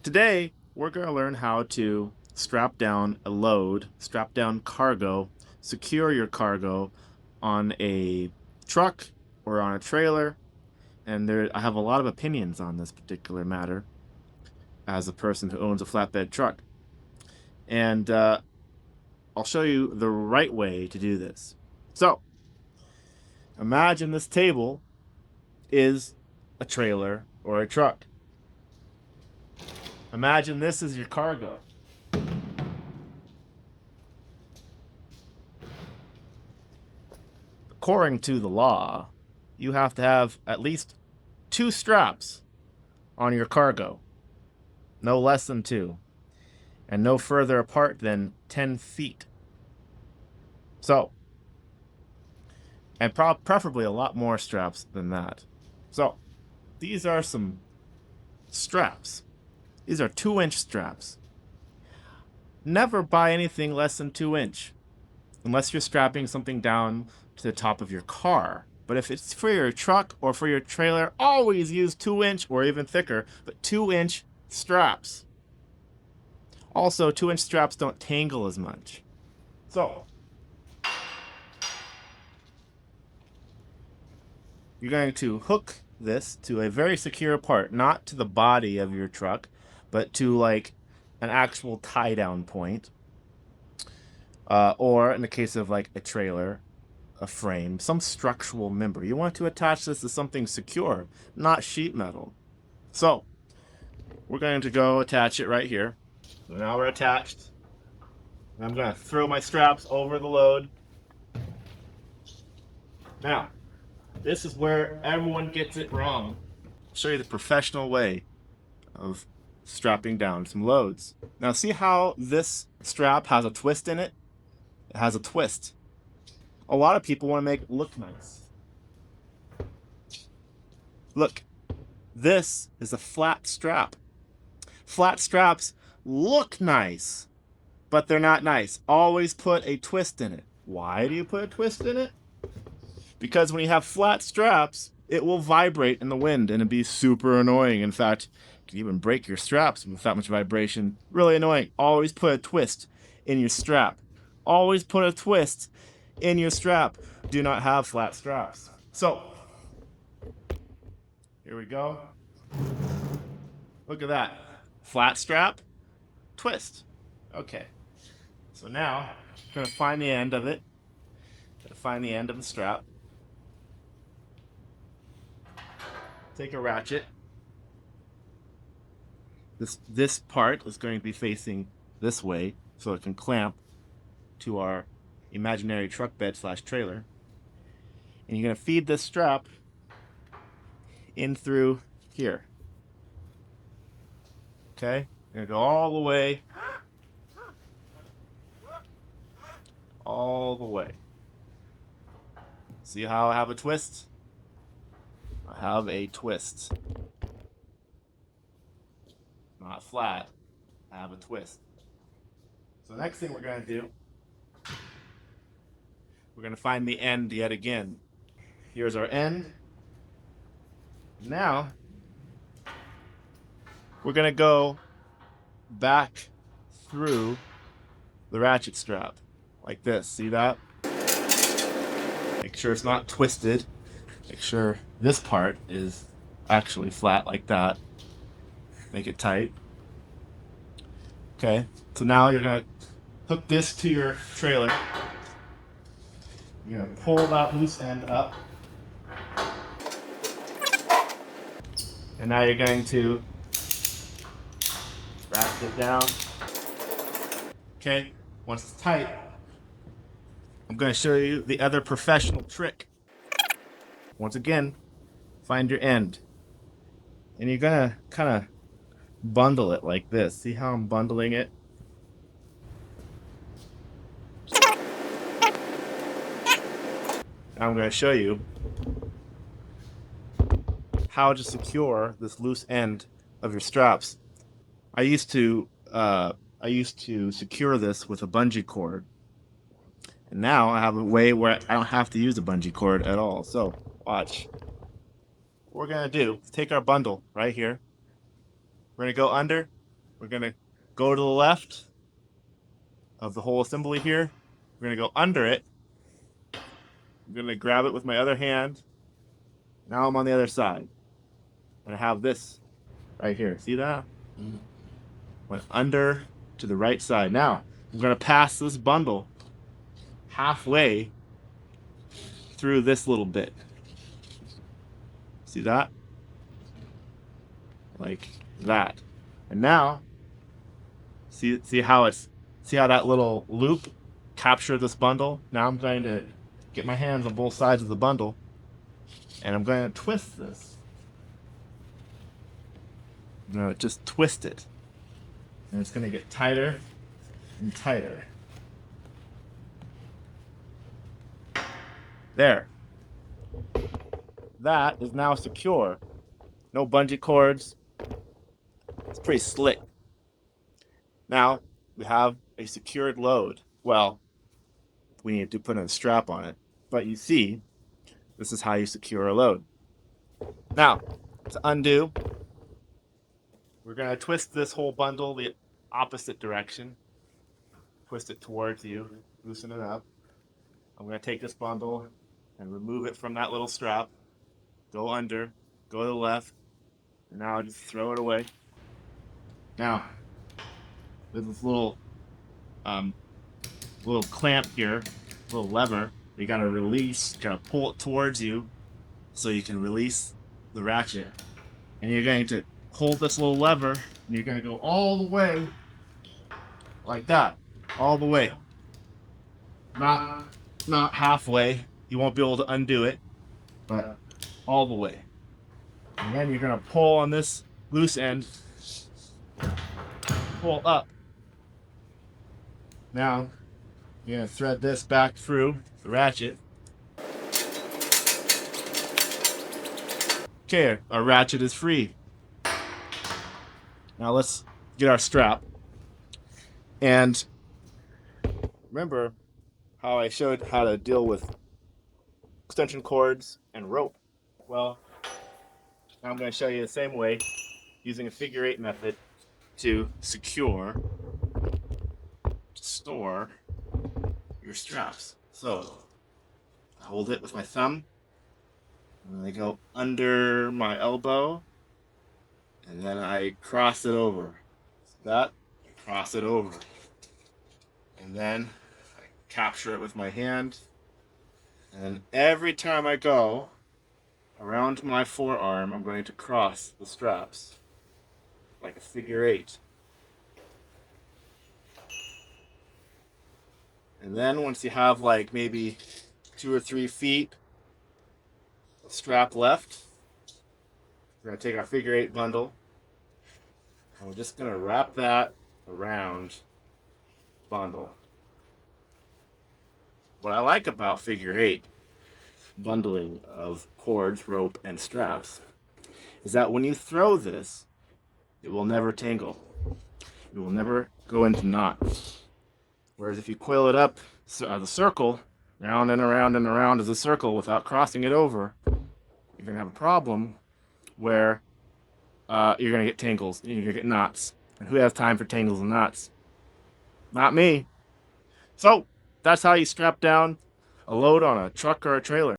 Today, we're going to learn how to strap down a load, strap down cargo, secure your cargo on a truck or on a trailer. And I have a lot of opinions on this particular matter as a person who owns a flatbed truck. And I'll show you the right way to do this. So, imagine this table is a trailer or a truck. Imagine this is your cargo. According to the law, you have to have at least 2 straps on your cargo, no less than 2, and no further apart than 10 feet. So, and preferably a lot more straps than that. So, these are some straps. These are 2-inch straps. Never buy anything less than 2-inch, unless you're strapping something down to the top of your car. But if it's for your truck or for your trailer, always use 2-inch or even thicker, but 2-inch straps. Also, 2-inch straps don't tangle as much. So, you're going to hook this to a very secure part, not to the body of your truck, but to like an actual tie down point. Or in the case of like a trailer, a frame, some structural member. You want to attach this to something secure, not sheet metal. So we're going to go attach it right here. So now we're attached. And I'm going to throw my straps over the load. Now, this is where everyone gets it wrong. I'll show you the professional way of strapping down some loads. Now see how this strap has a twist in it? It has a twist. A lot of people want to make it look nice. Look, this is a flat strap. Flat straps look nice, but they're not nice. Always put a twist in it. Why do you put a twist in it? Because when you have flat straps, it will vibrate in the wind and it'd be super annoying. In fact, you can even break your straps with that much vibration. Really annoying. Always put a twist in your strap. Always put a twist in your strap. Do not have flat straps. So, here we go. Look at that. Flat strap, twist. Okay. So now, I'm going to find the end of it. Find the end of the strap. Take a ratchet. This part is going to be facing this way so it can clamp to our imaginary truck bed / trailer. And you're going to feed this strap in through here. Okay? You're going to go all the way. All the way. See how I have a twist? I have a twist. Not flat. I have a twist. So the next thing we're going to do, we're going to find the end yet again. Here's our end. Now, we're going to go back through the ratchet strap like this. See that? Make sure it's not twisted. Make sure this part is actually flat like that. Make it tight. Okay, so now you're going to hook this to your trailer. You're going to pull that loose end up. And now you're going to wrap it down. Okay, once it's tight, I'm going to show you the other professional trick. Once again, find your end. And you're going to kind of bundle it like this. See how I'm bundling it? Now I'm going to show you how to secure this loose end of your straps. I used to secure this with a bungee cord. And now I have a way where I don't have to use a bungee cord at all. So, watch. What we're going to do is take our bundle right here. We're going to go under we're gonna go to the left of the whole assembly here. We're gonna go under it. I'm gonna grab it with my other hand. Now I'm on the other side. And I have this right here. See that? Went under to the right side. Now I'm gonna pass this bundle halfway through this little bit. See that? Like that. And now, see how that little loop captured this bundle? Now I'm going to get my hands on both sides of the bundle, and I'm going to twist this. I'm going to just twist it. And it's going to get tighter and tighter. There. That is now secure. No bungee cords. It's pretty slick. Now we have a secured load. Well, we need to put a strap on it. But you see, this is how you secure a load. Now, to undo, we're going to twist this whole bundle the opposite direction. Twist it towards you, loosen it up. I'm going to take this bundle and remove it from that little strap. Go under, go to the left, and now I just throw it away. Now, there's this little clamp here, little lever. You gotta release, gotta pull it towards you so you can release the ratchet. And you're going to hold this little lever, and you're gonna go all the way like that, all the way. Not halfway. You won't be able to undo it, but all the way. And then you're gonna pull on this loose end, pull up. Now, you're gonna thread this back through the ratchet. Okay, our ratchet is free. Now let's get our strap. And remember how I showed how to deal with extension cords and rope? Well, now I'm going to show you the same way using a figure eight method to store your straps. So I hold it with my thumb, and I go under my elbow, and then I cross it over. That, cross it over. And then I capture it with my hand, and every time I go around my forearm, I'm going to cross the straps like a figure eight. And then once you have like maybe 2 or 3 feet of strap left, we're going to take our figure eight bundle, and we're just going to wrap that around the bundle. What I like about figure eight bundling of cords, rope, and straps is that when you throw this, it will never tangle. It will never go into knots. Whereas if you coil it up as a circle, round and around and around as a circle without crossing it over, you're going to have a problem where you're going to get tangles, you're going to get knots. And who has time for tangles and knots? Not me. So, that's how you strap down a load on a truck or a trailer.